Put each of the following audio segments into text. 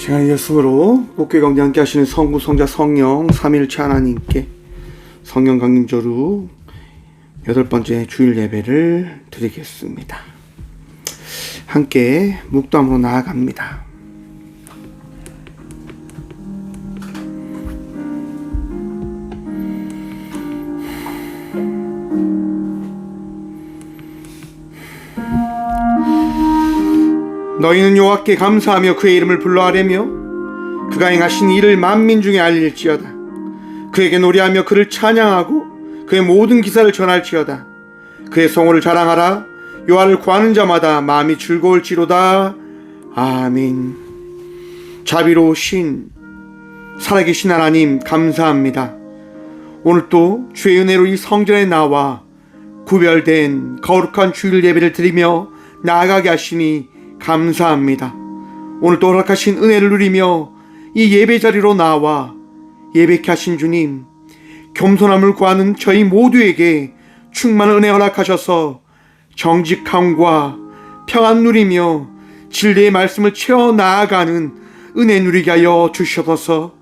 시간 예수로 꽃게 가운데 함께 하시는 성부, 성자, 성령 삼일체 하나님께 성령 강림조로 8번째 주일 예배를 드리겠습니다. 함께 묵담으로 나아갑니다. 너희는 여호와께 감사하며 그의 이름을 불러하려며 그가 행하신 일을 만민 중에 알릴지어다. 그에게 노래하며 그를 찬양하고 그의 모든 기사를 전할지어다. 그의 성호를 자랑하라. 여호와를 구하는 자마다 마음이 즐거울지로다. 아멘. 자비로우신 살아계신 하나님 감사합니다. 오늘 또 주의 은혜로 이 성전에 나와 구별된 거룩한 주일 예배를 드리며 나아가게 하시니 감사합니다. 오늘 또 허락하신 은혜를 누리며 이 예배 자리로 나와 예배케 하신 주님, 겸손함을 구하는 저희 모두에게 충만한 은혜 허락하셔서 정직함과 평안 누리며 진리의 말씀을 채워 나아가는 은혜 누리게 하여 주셔서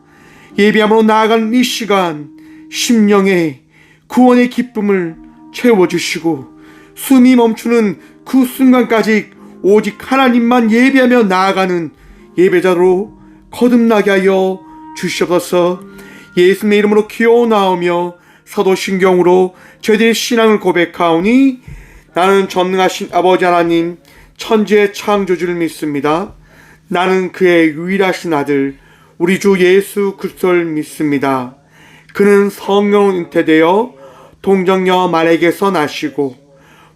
예배함으로 나아가는 이 시간 심령의 구원의 기쁨을 채워주시고 숨이 멈추는 그 순간까지 오직 하나님만 예배하며 나아가는 예배자로 거듭나게 하여 주시옵소서. 예수님의 이름으로 기어나오며 사도신경으로 저희들의 신앙을 고백하오니 나는 전능하신 아버지 하나님 천지의 창조주를 믿습니다. 나는 그의 유일하신 아들 우리 주 예수 그리스도를 믿습니다. 그는 성령으로 잉태되어 동정녀 마리아에게서 나시고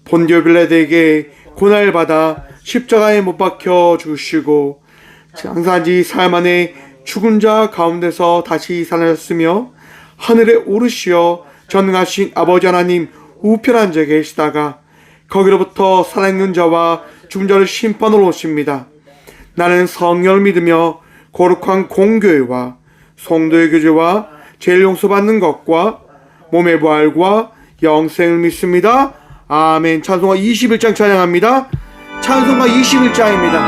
본디오 빌라도에게 고난을받아 십자가에 못 박혀 죽으시고 장사지 사흘 만에 죽은 자 가운데서 다시 살아나셨으며 하늘에 오르시어 전능하신 아버지 하나님 우편한 자에 계시다가 거기로부터 살아있는 자와 죽은 자를 심판으로 오십니다. 나는 성령을 믿으며 거룩한 공교회와 성도의 교제와 죄를 용서받는 것과 몸의 부활과 영생을 믿습니다. 아멘. 찬송가 21장 찬양합니다. 찬송가 21장입니다.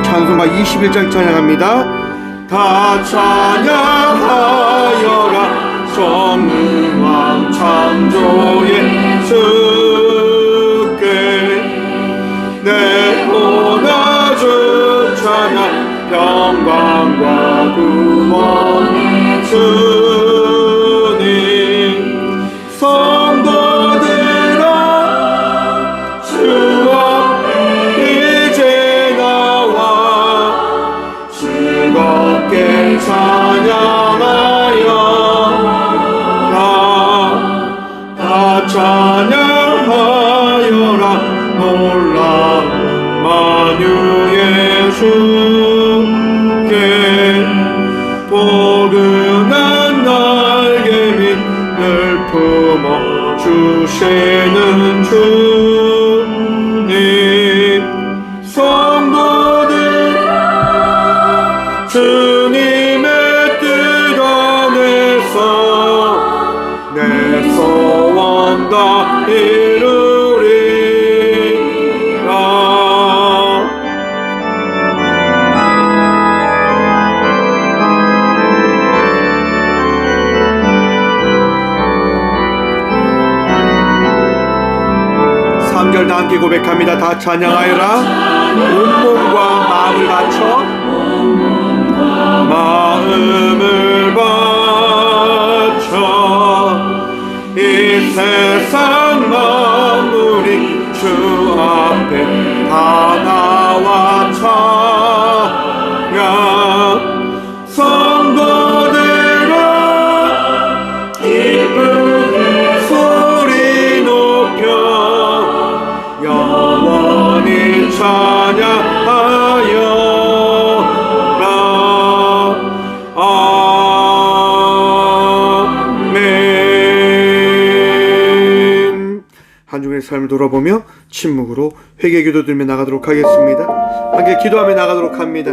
찬송가 21장 찬양합니다. 다 찬양하여라 전능왕 창조의 주께 내 보나 주 찬양 평강과 구원의 주님 성도들아 주 앞에 이제 나와 즐겁게 찬양하여라 다 찬양하여라 놀라운 만유의 주 포근한 날개 밑을 품어 주시는 주님 성도들 주님의 뜻 안에서 내 소원 다 이루리라. 3절 다 함께 고백합니다. 다 찬양하여라 온몸과 마음을 바쳐 마음을 바쳐 이 세상 만물이 주 앞에 다 나와 찬양 성도들아 기쁜 소리 높여 영원히 찬양하여라. 아멘. 한 주간의 삶을 돌아보며 침묵으로 회개 기도 들며 나가도록 하겠습니다. 함께 기도하며 나가도록 합니다.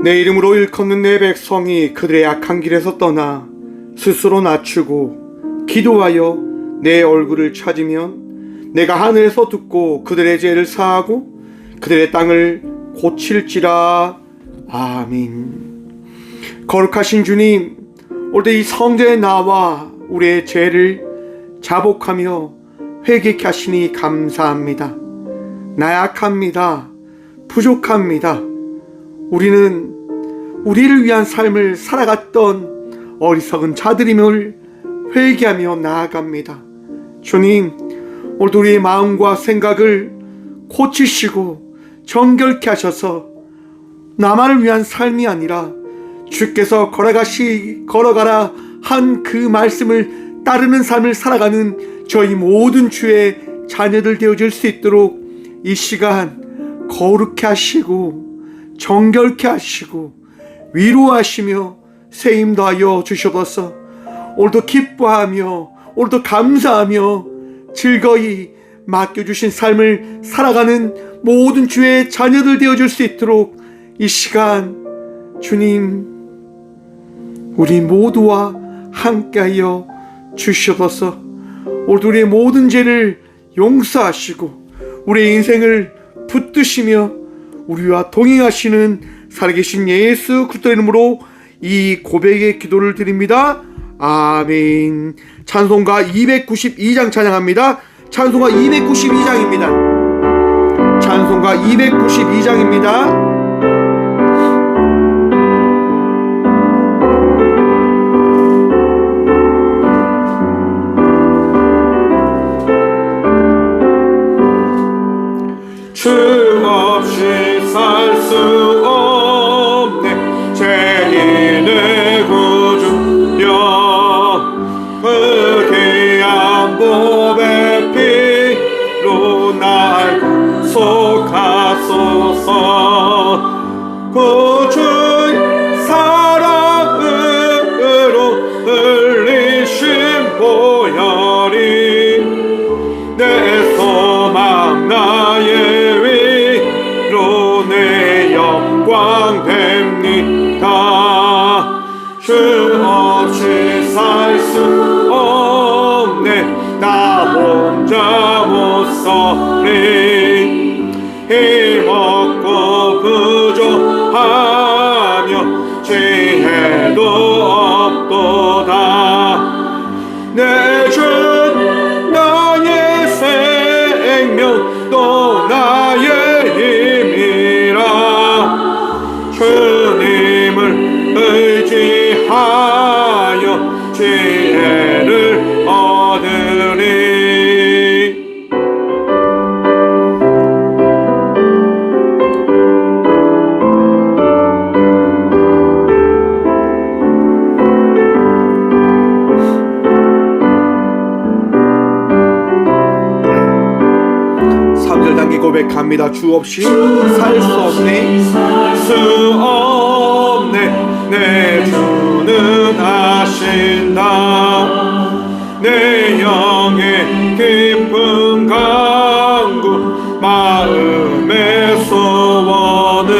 내 이름으로 일컫는 내 백성이 그들의 악한 길에서 떠나 스스로 낮추고 기도하여 내 얼굴을 찾으면 내가 하늘에서 듣고 그들의 죄를 사하고 그들의 땅을 고칠지라. 아멘. 거룩하신 주님, 오늘 이 성전에 나와 우리의 죄를 자복하며 회개케 하시니 감사합니다. 나약합니다. 부족합니다. 우리는 우리를 위한 삶을 살아갔던 어리석은 자들임을 회개하며 나아갑니다. 주님, 오늘 우리의 마음과 생각을 고치시고 정결케 하셔서 나만을 위한 삶이 아니라 주께서 걸어가라 한 그 말씀을 따르는 삶을 살아가는 저희 모든 주의 자녀들 되어질 수 있도록 이 시간 거룩케 하시고 정결케 하시고 위로하시며 세임 더하여 주셔서 오늘도 기뻐하며 오늘도 감사하며 즐거이 맡겨주신 삶을 살아가는 모든 주의 자녀들 되어줄 수 있도록 이 시간 주님 우리 모두와 함께하여 주셔서 오늘 우리의 모든 죄를 용서하시고 우리의 인생을 붙드시며 우리와 동행하시는 살아계신 예수 그리스도의 이름으로 이 고백의 기도를 드립니다. 아멘. 찬송가 292장 찬양합니다. 찬송가 292장입니다. 찬송가 292장입니다. 주 없이 살 수 없네 죄인의 구주여 그 귀한 보배 피로 날 속하소서 구주의 사랑으로 흘리신 보혈이 내 소망 나의 내 영광 됩니다. 주 없이 살 수 없네 나 혼자 못 서리 힘없고 부족하며 지혜도 없도다. 내 주 나의 생명 또 나의 주님을 의지하여 지혜를 얻으리. 고백합니다. 주 없이 살 수 없네 내 주는 아신다. 내 영의 깊은 강구 마음의 소원은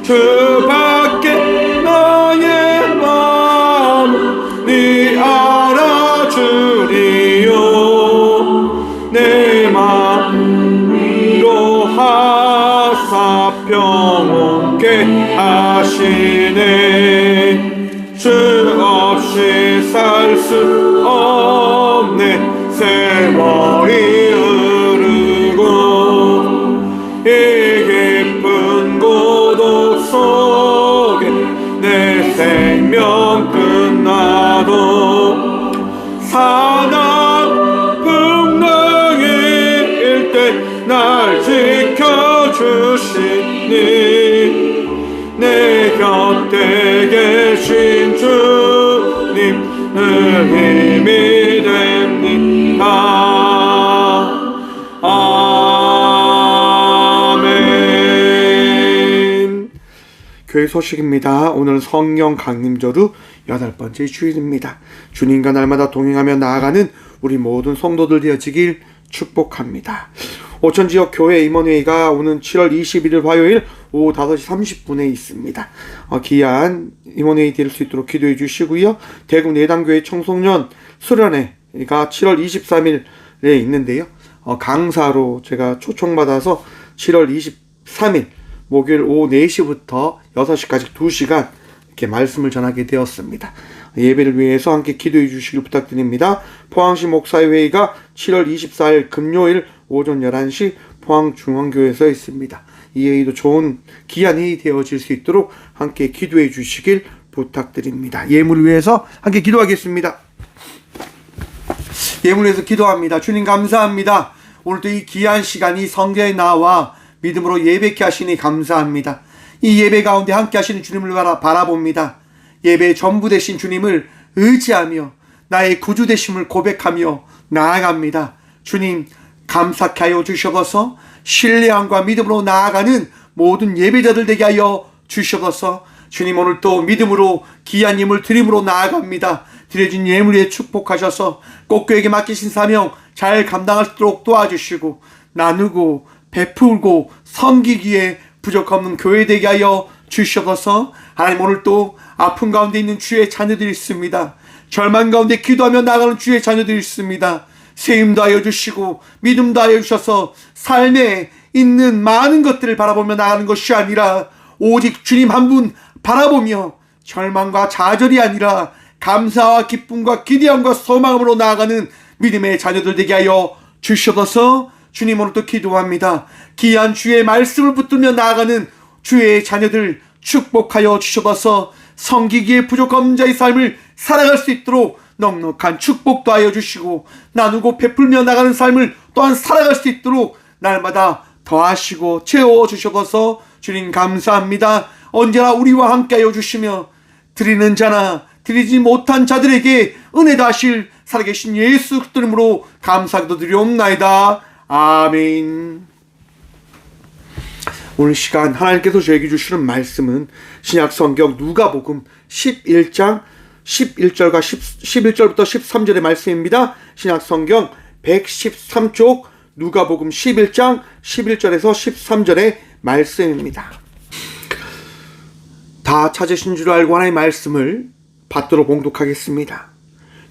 주밖에 나의 마음 네 알아주리요. 내 마음 하사 평온케 하시네. 주 없이 살 수 없네 세월이 흐르고 이 깊은 고독 속에 내 생명 끝나도 사나 풍랑일 때 날 지켜주시니 내 곁에 계신 주님 늘 힘이 됩니다. 아멘. 교회 소식입니다. 오늘 성령 강림절후 8번째 주일입니다. 주님과 날마다 동행하며 나아가는 우리 모든 성도들 되어지길 축복합니다. 오천지역 교회 임원회의가 오는 7월 21일 화요일 오후 5시 30분에 있습니다. 귀한 임원회의 될 수 있도록 기도해 주시고요. 대구 내단교회 청소년 수련회가 7월 23일에 있는데요. 강사로 제가 초청받아서 7월 23일 목요일 오후 4시부터 6시까지 2시간 이렇게 말씀을 전하게 되었습니다. 예배를 위해서 함께 기도해 주시길 부탁드립니다. 포항시 목사회의가 7월 24일 금요일 오전 11시 포항중앙교회에서 있습니다. 이 회의도 좋은 귀한 회의 되어질 수 있도록 함께 기도해 주시길 부탁드립니다. 예물을 위해서 함께 기도하겠습니다. 예물을 위해서 기도합니다. 주님 감사합니다. 오늘도 이 귀한 시간이 성경에 나와 믿음으로 예배케 하시니 감사합니다. 이 예배 가운데 함께 하시는 주님을 바라봅니다. 예배의 전부 되신 주님을 의지하며 나의 구주 되심을 고백하며 나아갑니다. 주님 감사케 하여 주셔서 신뢰함과 믿음으로 나아가는 모든 예배자들 되게 하여 주셔서 주님 오늘 또 믿음으로 귀한 예물 드림으로 나아갑니다. 드려진 예물에 축복하셔서 꼭교에게 맡기신 사명 잘 감당할 수 있도록 도와주시고 나누고 베풀고 섬기기에 부족 없는 교회 되게 하여 주셔서 하나님 오늘 또 아픔 가운데 있는 주의 자녀들이 있습니다. 절망 가운데 기도하며 나가는 주의 자녀들이 있습니다. 세임도 하여 주시고 믿음도 하여 주셔서 삶에 있는 많은 것들을 바라보며 나가는 것이 아니라 오직 주님 한 분 바라보며 절망과 좌절이 아니라 감사와 기쁨과 기대함과 소망으로 나아가는 믿음의 자녀들 되게 하여 주셔서 주님 오늘 또 기도합니다. 귀한 주의 말씀을 붙들며 나아가는 주의 자녀들 축복하여 주셔서 섬기기에 부족한 자의 삶을 살아갈 수 있도록 넉넉한 축복도 하여 주시고 나누고 베풀며 나가는 삶을 또한 살아갈 수 있도록 날마다 더하시고 채워주셔서 주님 감사합니다. 언제나 우리와 함께 하여 주시며 드리는 자나 드리지 못한 자들에게 은혜 다하실 살아계신 예수 그리스도 이름으로 감사기도 드리옵나이다. 아멘. 오늘 시간 하나님께서 저에게 주시는 말씀은 신약성경 누가복음 11장 11절부터 13절의 말씀입니다. 신약성경 113쪽 누가복음 11장 11절에서 13절의 말씀입니다. 다 찾으신 줄 알고 하나님의 말씀을 받도록 봉독하겠습니다.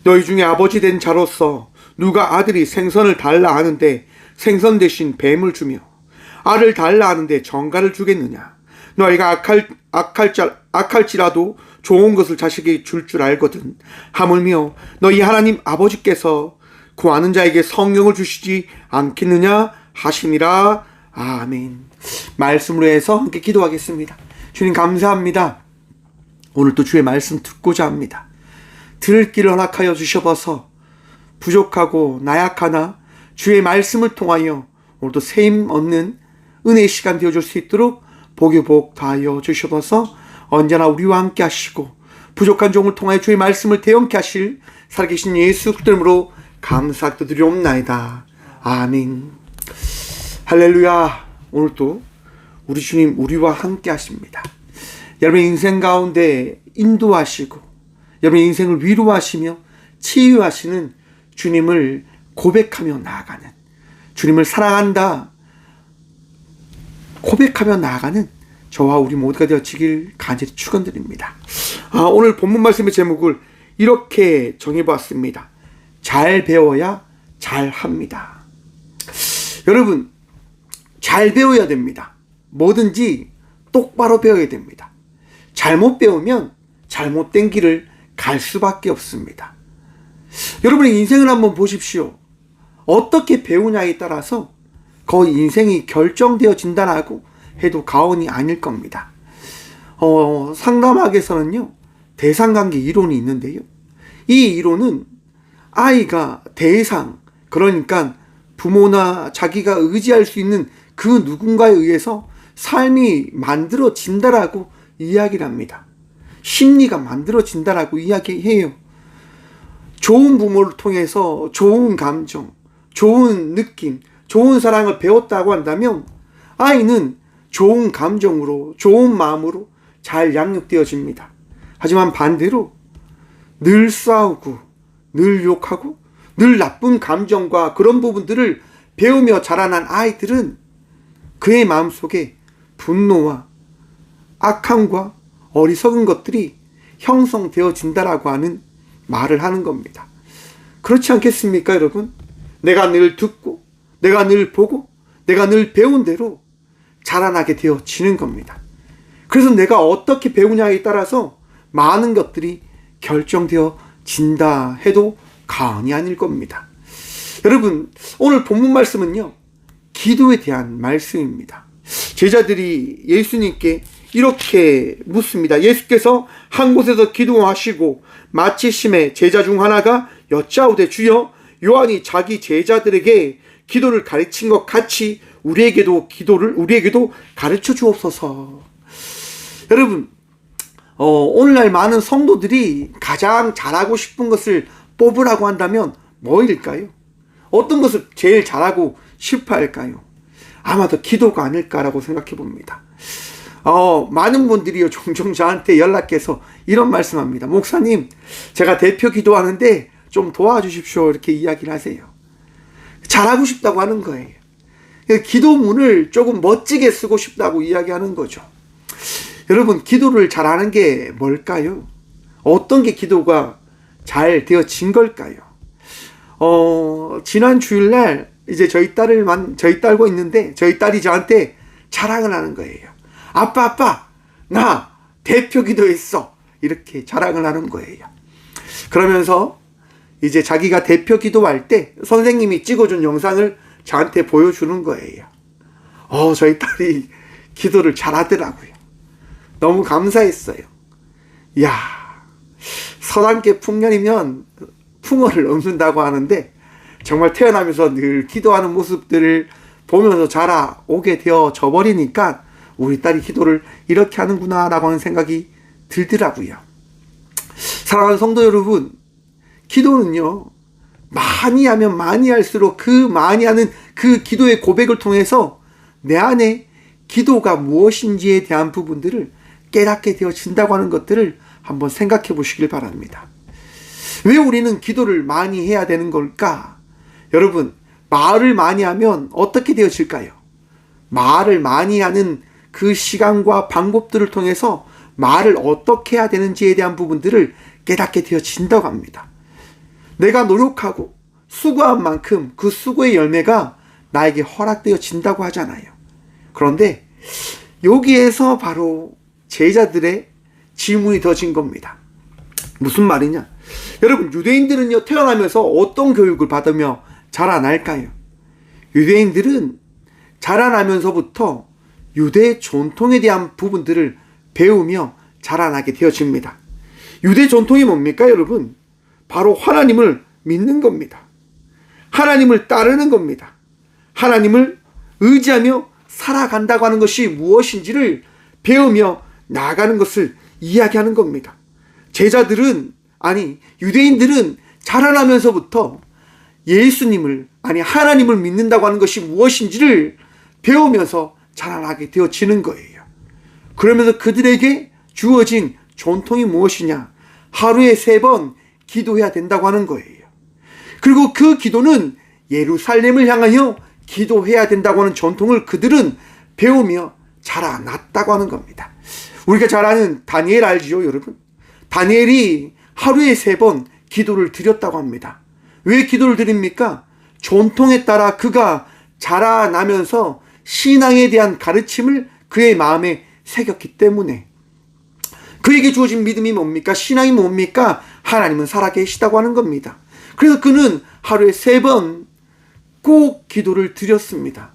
너희 중에 아버지 된 자로서 누가 아들이 생선을 달라 하는데 생선 대신 뱀을 주며 알을 달라 하는데 정갈을 주겠느냐? 너희가 악할지라도 좋은 것을 자식에게 줄 알거든. 하물며 너희 하나님 아버지께서 구하는 자에게 성령을 주시지 않겠느냐 하시니라. 아멘. 말씀으로 해서 함께 기도하겠습니다. 주님 감사합니다. 오늘 또 주의 말씀 듣고자 합니다. 들을 길을 허락하여 주셔서 부족하고 나약하나 주의 말씀을 통하여 오늘도 세임 얻는 은혜의 시간 되어줄 수 있도록 복이 복 다하여 주셔서 언제나 우리와 함께 하시고 부족한 종을 통하여 주의 말씀을 대언케 하실 살아계신 예수 그리스도 이름으로 감사드리옵나이다. 아멘. 할렐루야. 오늘도 우리 주님 우리와 함께 하십니다. 여러분의 인생 가운데 인도하시고 여러분의 인생을 위로하시며 치유하시는 주님을 고백하며 나아가는, 주님을 사랑한다 고백하며 나아가는 저와 우리 모두가 되어지길 간절히 축원드립니다. 오늘 본문 말씀의 제목을 이렇게 정해보았습니다. 잘 배워야 잘합니다. 여러분, 잘 배워야 됩니다. 뭐든지 똑바로 배워야 됩니다. 잘못 배우면 잘못된 길을 갈 수밖에 없습니다. 여러분의 인생을 한번 보십시오. 어떻게 배우냐에 따라서 거의 인생이 결정되어진다라고 해도 과언이 아닐 겁니다. 상담학에서는요, 대상관계 이론이 있는데요. 이 이론은 아이가 대상, 그러니까 부모나 자기가 의지할 수 있는 그 누군가에 의해서 삶이 만들어진다라고 이야기를 합니다. 심리가 만들어진다라고 이야기해요. 좋은 부모를 통해서 좋은 감정, 좋은 느낌, 좋은 사랑을 배웠다고 한다면 아이는 좋은 감정으로, 좋은 마음으로 잘 양육되어집니다. 하지만 반대로 늘 싸우고, 늘 욕하고, 늘 나쁜 감정과 그런 부분들을 배우며 자라난 아이들은 그의 마음속에 분노와 악함과 어리석은 것들이 형성되어진다라고 하는 말을 하는 겁니다. 그렇지 않겠습니까, 여러분? 내가 늘 듣고, 내가 늘 보고, 내가 늘 배운 대로 자라나게 되어지는 겁니다. 그래서 내가 어떻게 배우냐에 따라서 많은 것들이 결정되어진다 해도 과언이 아닐 겁니다. 여러분, 오늘 본문 말씀은요, 기도에 대한 말씀입니다. 제자들이 예수님께 이렇게 묻습니다. 예수께서 한 곳에서 기도하시고 마치심에 제자 중 하나가 여짜오되 주여, 요한이 자기 제자들에게 기도를 가르친 것 같이 우리에게도 가르쳐 주옵소서. 여러분, 오늘날 많은 성도들이 가장 잘하고 싶은 것을 뽑으라고 한다면 뭐일까요? 어떤 것을 제일 잘하고 싶어 할까요? 아마도 기도가 아닐까라고 생각해 봅니다. 많은 분들이요, 종종 저한테 연락해서 이런 말씀합니다. 목사님, 제가 대표 기도하는데 좀 도와주십시오. 이렇게 이야기를 하세요. 잘하고 싶다고 하는 거예요. 기도문을 조금 멋지게 쓰고 싶다고 이야기하는 거죠. 여러분, 기도를 잘하는 게 뭘까요? 어떤 게 기도가 잘 되어진 걸까요? 지난 주일날 이제 저희 딸과 있는데 저희 딸이 저한테 자랑을 하는 거예요. 아빠, 나 대표 기도했어. 이렇게 자랑을 하는 거예요. 그러면서 이제 자기가 대표 기도할 때 선생님이 찍어준 영상을 저한테 보여주는 거예요. 저희 딸이 기도를 잘하더라고요. 너무 감사했어요. 이야, 서당계 풍년이면 풍어를 얻는다고 하는데 정말 태어나면서 늘 기도하는 모습들을 보면서 자라오게 되어져 버리니까 우리 딸이 기도를 이렇게 하는구나 라고 하는 생각이 들더라고요. 사랑하는 성도 여러분, 기도는요, 많이 하면 많이 할수록 그 많이 하는 그 기도의 고백을 통해서 내 안에 기도가 무엇인지에 대한 부분들을 깨닫게 되어진다고 하는 것들을 한번 생각해 보시길 바랍니다. 왜 우리는 기도를 많이 해야 되는 걸까? 여러분, 말을 많이 하면 어떻게 되어질까요? 말을 많이 하는 그 시간과 방법들을 통해서 말을 어떻게 해야 되는지에 대한 부분들을 깨닫게 되어진다고 합니다. 내가 노력하고 수고한 만큼 그 수고의 열매가 나에게 허락되어진다고 하잖아요. 그런데 여기에서 바로 제자들의 질문이 더진 겁니다. 무슨 말이냐? 여러분, 유대인들은요, 태어나면서 어떤 교육을 받으며 자라날까요? 유대인들은 자라나면서부터 유대 전통에 대한 부분들을 배우며 자라나게 되어집니다. 유대 전통이 뭡니까, 여러분? 바로 하나님을 믿는 겁니다. 하나님을 따르는 겁니다. 하나님을 의지하며 살아간다고 하는 것이 무엇인지를 배우며 나아가는 것을 이야기하는 겁니다. 유대인들은 자라나면서부터 하나님을 믿는다고 하는 것이 무엇인지를 배우면서 자라나게 되어지는 거예요. 그러면서 그들에게 주어진 전통이 무엇이냐? 하루에 3번 기도해야 된다고 하는 거예요. 그리고 그 기도는 예루살렘을 향하여 기도해야 된다고 하는 전통을 그들은 배우며 자라났다고 하는 겁니다. 우리가 잘 아는 다니엘 알지요, 여러분? 다니엘이 하루에 3번 기도를 드렸다고 합니다. 왜 기도를 드립니까? 전통에 따라 그가 자라나면서 신앙에 대한 가르침을 그의 마음에 새겼기 때문에. 그에게 주어진 믿음이 뭡니까? 신앙이 뭡니까? 하나님은 살아계시다고 하는 겁니다. 그래서 그는 하루에 3번 꼭 기도를 드렸습니다.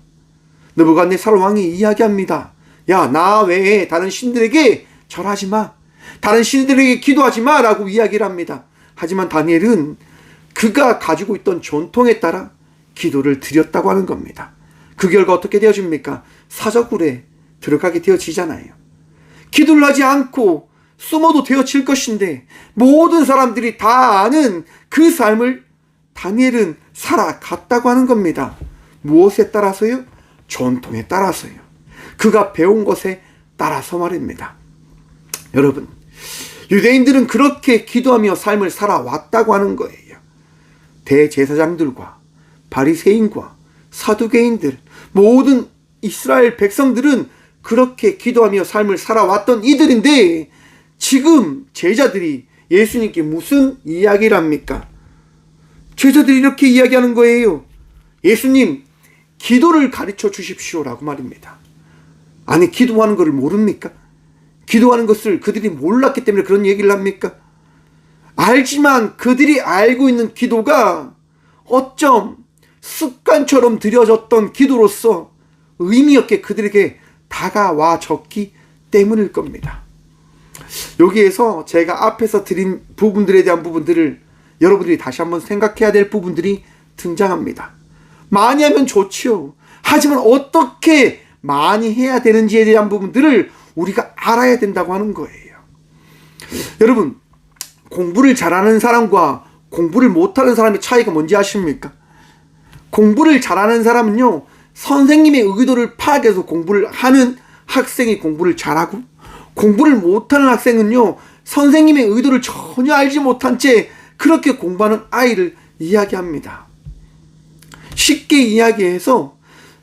느부갓네살 왕이 이야기합니다. 야, 나 외에 다른 신들에게 절하지 마. 다른 신들에게 기도하지 마. 라고 이야기를 합니다. 하지만 다니엘은 그가 가지고 있던 전통에 따라 기도를 드렸다고 하는 겁니다. 그 결과 어떻게 되어집니까? 사저굴에 들어가게 되어지잖아요. 기도를 하지 않고 숨어도 되어질 것인데 모든 사람들이 다 아는 그 삶을 다니엘은 살아갔다고 하는 겁니다. 무엇에 따라서요? 전통에 따라서요. 그가 배운 것에 따라서 말입니다. 여러분, 유대인들은 그렇게 기도하며 삶을 살아왔다고 하는 거예요. 대제사장들과 바리새인과 사두개인들, 모든 이스라엘 백성들은 그렇게 기도하며 삶을 살아왔던 이들인데 지금 제자들이 예수님께 무슨 이야기를 합니까? 제자들이 이렇게 이야기하는 거예요. 예수님, 기도를 가르쳐 주십시오라고 말입니다. 아니, 기도하는 것을 모릅니까? 기도하는 것을 그들이 몰랐기 때문에 그런 얘기를 합니까? 알지만 그들이 알고 있는 기도가 어쩜 습관처럼 드려졌던 기도로서 의미 없게 그들에게 다가와졌기 때문일 겁니다. 여기에서 제가 앞에서 드린 부분들에 대한 부분들을 여러분들이 다시 한번 생각해야 될 부분들이 등장합니다. 많이 하면 좋지요. 하지만 어떻게 많이 해야 되는지에 대한 부분들을 우리가 알아야 된다고 하는 거예요. 여러분, 공부를 잘하는 사람과 공부를 못하는 사람의 차이가 뭔지 아십니까? 공부를 잘하는 사람은요, 선생님의 의도를 파악해서 공부를 하는 학생이 공부를 잘하고, 공부를 못하는 학생은요, 선생님의 의도를 전혀 알지 못한 채 그렇게 공부하는 아이를 이야기합니다. 쉽게 이야기해서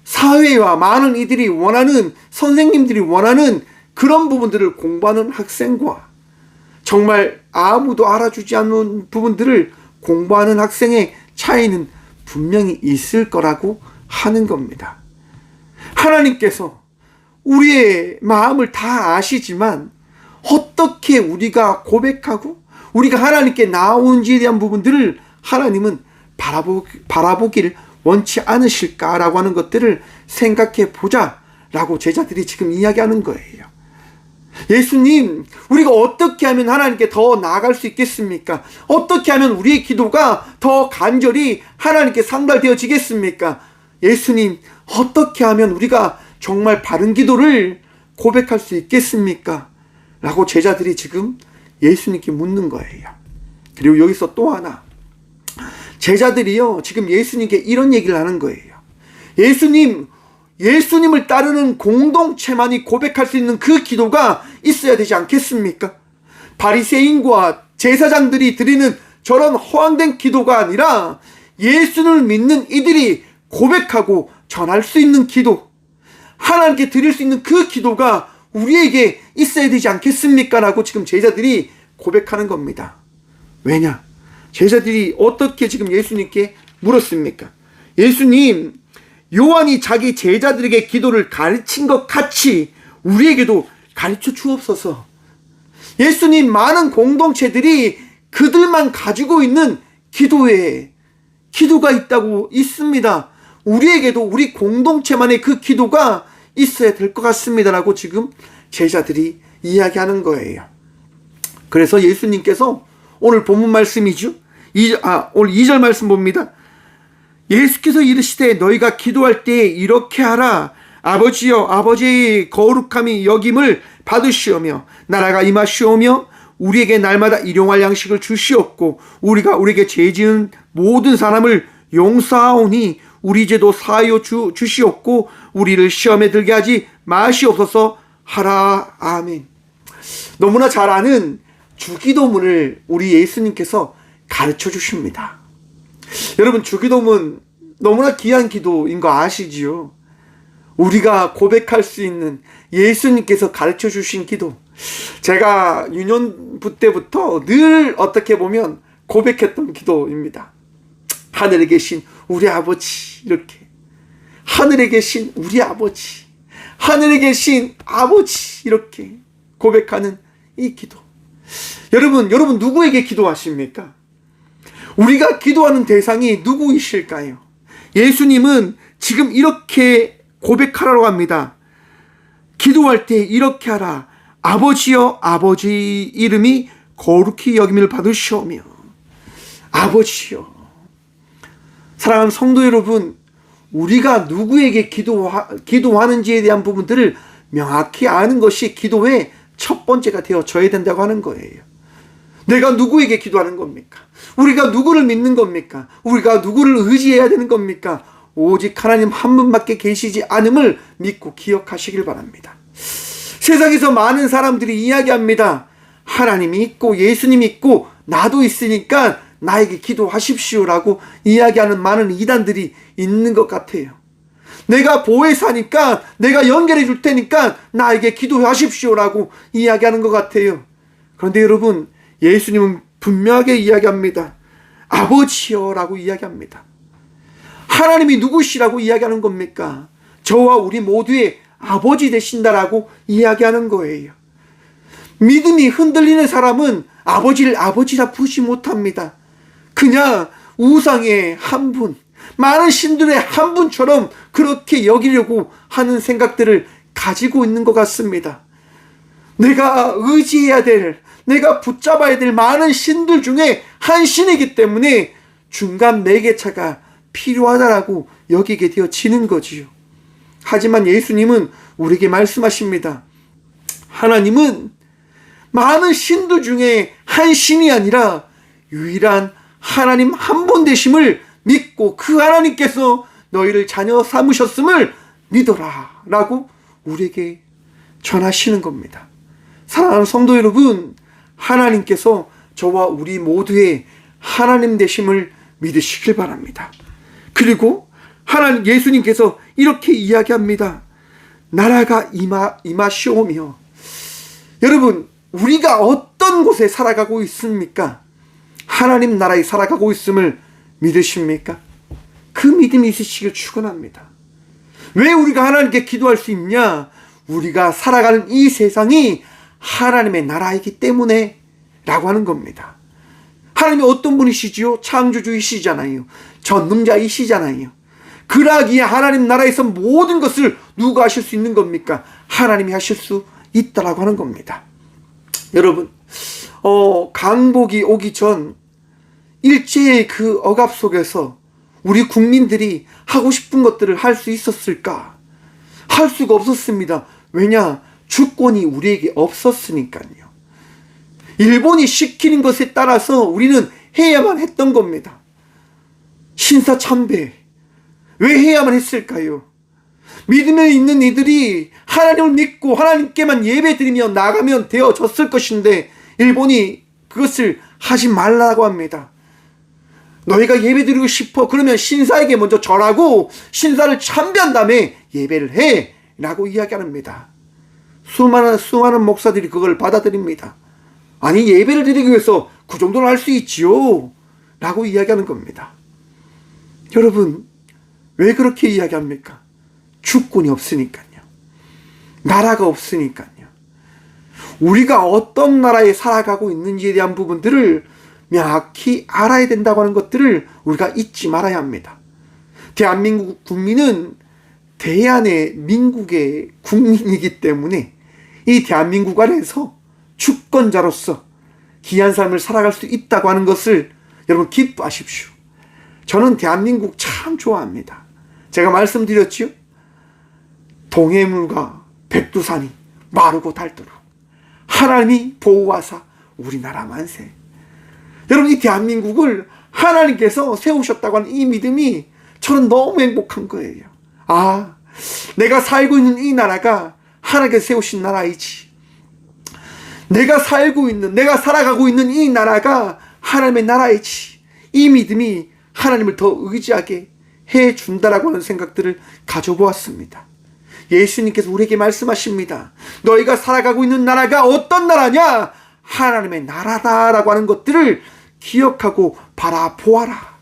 사회와 많은 이들이 원하는, 선생님들이 원하는 그런 부분들을 공부하는 학생과 정말 아무도 알아주지 않는 부분들을 공부하는 학생의 차이는 분명히 있을 거라고 하는 겁니다. 하나님께서 우리의 마음을 다 아시지만 어떻게 우리가 고백하고 우리가 하나님께 나오는지에 대한 부분들을 하나님은 바라보기를 원치 않으실까라고 하는 것들을 생각해 보자라고 제자들이 지금 이야기하는 거예요. 예수님, 우리가 어떻게 하면 하나님께 더 나아갈 수 있겠습니까? 어떻게 하면 우리의 기도가 더 간절히 하나님께 상달되어지겠습니까? 예수님, 어떻게 하면 우리가 정말 바른 기도를 고백할 수 있겠습니까? 라고 제자들이 지금 예수님께 묻는 거예요. 그리고 여기서 또 하나, 제자들이요, 지금 예수님께 이런 얘기를 하는 거예요. 예수님을 따르는 공동체만이 고백할 수 있는 그 기도가 있어야 되지 않겠습니까? 바리새인과 제사장들이 드리는 저런 허황된 기도가 아니라 예수를 믿는 이들이 고백하고 전할 수 있는 기도, 하나님께 드릴 수 있는 그 기도가 우리에게 있어야 되지 않겠습니까? 라고 지금 제자들이 고백하는 겁니다. 왜냐? 제자들이 어떻게 지금 예수님께 물었습니까? 예수님, 요한이 자기 제자들에게 기도를 가르친 것 같이 우리에게도 가르쳐 주옵소서. 예수님, 많은 공동체들이 그들만 가지고 있는 기도에 기도가 있다고 있습니다. 우리에게도 우리 공동체만의 그 기도가 있어야 될 것 같습니다. 라고 지금 제자들이 이야기하는 거예요. 그래서 예수님께서 오늘 본문 말씀이죠. 오늘 2절 말씀 봅니다. 예수께서 이르시되 너희가 기도할 때 이렇게 하라. 아버지여, 아버지의 거룩함이 여김을 받으시오며 나라가 임하시오며 우리에게 날마다 일용할 양식을 주시옵고 우리가 우리에게 죄 지은 모든 사람을 용서하오니 우리 죄도 사하여 주시옵고 우리를 시험에 들게 하지 마시옵소서 하라. 아멘. 너무나 잘 아는 주기도문을 우리 예수님께서 가르쳐 주십니다. 여러분, 주기도문 너무나 귀한 기도인 거 아시지요? 우리가 고백할 수 있는 예수님께서 가르쳐 주신 기도. 제가 유년부 때부터 늘 어떻게 보면 고백했던 기도입니다. 하늘에 계신 우리 아버지, 이렇게. 하늘에 계신 우리 아버지, 하늘에 계신 아버지, 이렇게 고백하는 이 기도. 여러분 누구에게 기도하십니까? 우리가 기도하는 대상이 누구이실까요? 예수님은 지금 이렇게 고백하라고 합니다. 기도할 때 이렇게 하라. 아버지여, 아버지 이름이 거룩히 여김을 받으시오며. 아버지여. 사랑하는 성도 여러분, 우리가 누구에게 기도하는지에 대한 부분들을 명확히 아는 것이 기도의 첫 번째가 되어져야 된다고 하는 거예요. 내가 누구에게 기도하는 겁니까? 우리가 누구를 믿는 겁니까? 우리가 누구를 의지해야 되는 겁니까? 오직 하나님 한 분밖에 계시지 않음을 믿고 기억하시길 바랍니다. 세상에서 많은 사람들이 이야기합니다. 하나님이 있고 예수님이 있고 나도 있으니까 나에게 기도하십시오라고 이야기하는 많은 이단들이 있는 것 같아요. 내가 보혜사니까 내가 연결해 줄 테니까 나에게 기도하십시오라고 이야기하는 것 같아요. 그런데 여러분, 예수님은 분명하게 이야기합니다. 아버지여라고 이야기합니다. 하나님이 누구시라고 이야기하는 겁니까? 저와 우리 모두의 아버지 되신다라고 이야기하는 거예요. 믿음이 흔들리는 사람은 아버지를 아버지라 부르지 못합니다. 그냥 우상의 한 분, 많은 신들의 한 분처럼 그렇게 여기려고 하는 생각들을 가지고 있는 것 같습니다. 내가 의지해야 될, 내가 붙잡아야 될 많은 신들 중에 한 신이기 때문에 중간 매개차가 필요하다라고 여기게 되어지는 거지요. 하지만 예수님은 우리에게 말씀하십니다. 하나님은 많은 신들 중에 한 신이 아니라 유일한 하나님 한 분 되심을 믿고 그 하나님께서 너희를 자녀 삼으셨음을 믿어라 라고 우리에게 전하시는 겁니다. 사랑하는 성도 여러분, 하나님께서 저와 우리 모두의 하나님 되심을 믿으시길 바랍니다. 그리고 하나님 예수님께서 이렇게 이야기합니다. 나라가 임하시오며. 여러분, 우리가 어떤 곳에 살아가고 있습니까? 하나님 나라에 살아가고 있음을 믿으십니까? 그 믿음이 있으시길 축원합니다. 왜 우리가 하나님께 기도할 수 있냐? 우리가 살아가는 이 세상이 하나님의 나라이기 때문에 라고 하는 겁니다. 하나님이 어떤 분이시지요? 창조주이시잖아요. 전능자이시잖아요. 그러기에 하나님 나라에서 모든 것을 누가 하실 수 있는 겁니까? 하나님이 하실 수 있다라고 하는 겁니다. 여러분, 강복이 오기 전 일제의 그 억압 속에서 우리 국민들이 하고 싶은 것들을 할 수 있었을까? 할 수가 없었습니다. 왜냐? 주권이 우리에게 없었으니까요. 일본이 시키는 것에 따라서 우리는 해야만 했던 겁니다. 신사참배. 왜 해야만 했을까요? 믿음에 있는 이들이 하나님을 믿고 하나님께만 예배드리며 나가면 되어졌을 것인데 일본이 그것을 하지 말라고 합니다. 너희가 예배드리고 싶어 그러면 신사에게 먼저 절하고 신사를 참배한 다음에 예배를 해 라고 이야기합니다. 수많은 목사들이 그걸 받아들입니다. 아니, 예배를 드리기 위해서 그 정도는 할 수 있지요 라고 이야기하는 겁니다. 여러분, 왜 그렇게 이야기합니까? 주권이 없으니까요. 나라가 없으니까요. 우리가 어떤 나라에 살아가고 있는지에 대한 부분들을 명확히 알아야 된다고 하는 것들을 우리가 잊지 말아야 합니다. 대한민국 국민은 대한의 민국의 국민이기 때문에 이 대한민국 안에서 주권자로서 귀한 삶을 살아갈 수 있다고 하는 것을 여러분 기뻐하십시오. 저는 대한민국 참 좋아합니다. 제가 말씀드렸지요. 동해물과 백두산이 마르고 닳도록 하나님이 보호하사 우리나라 만세. 여러분, 이 대한민국을 하나님께서 세우셨다고 하는 이 믿음이 저는 너무 행복한 거예요. 아, 내가 살고 있는 이 나라가 하나님께서 세우신 나라이지. 내가 살아가고 있는 이 나라가 하나님의 나라이지. 이 믿음이 하나님을 더 의지하게 해준다라고 하는 생각들을 가져보았습니다. 예수님께서 우리에게 말씀하십니다. 너희가 살아가고 있는 나라가 어떤 나라냐? 하나님의 나라다라고 하는 것들을 기억하고 바라보아라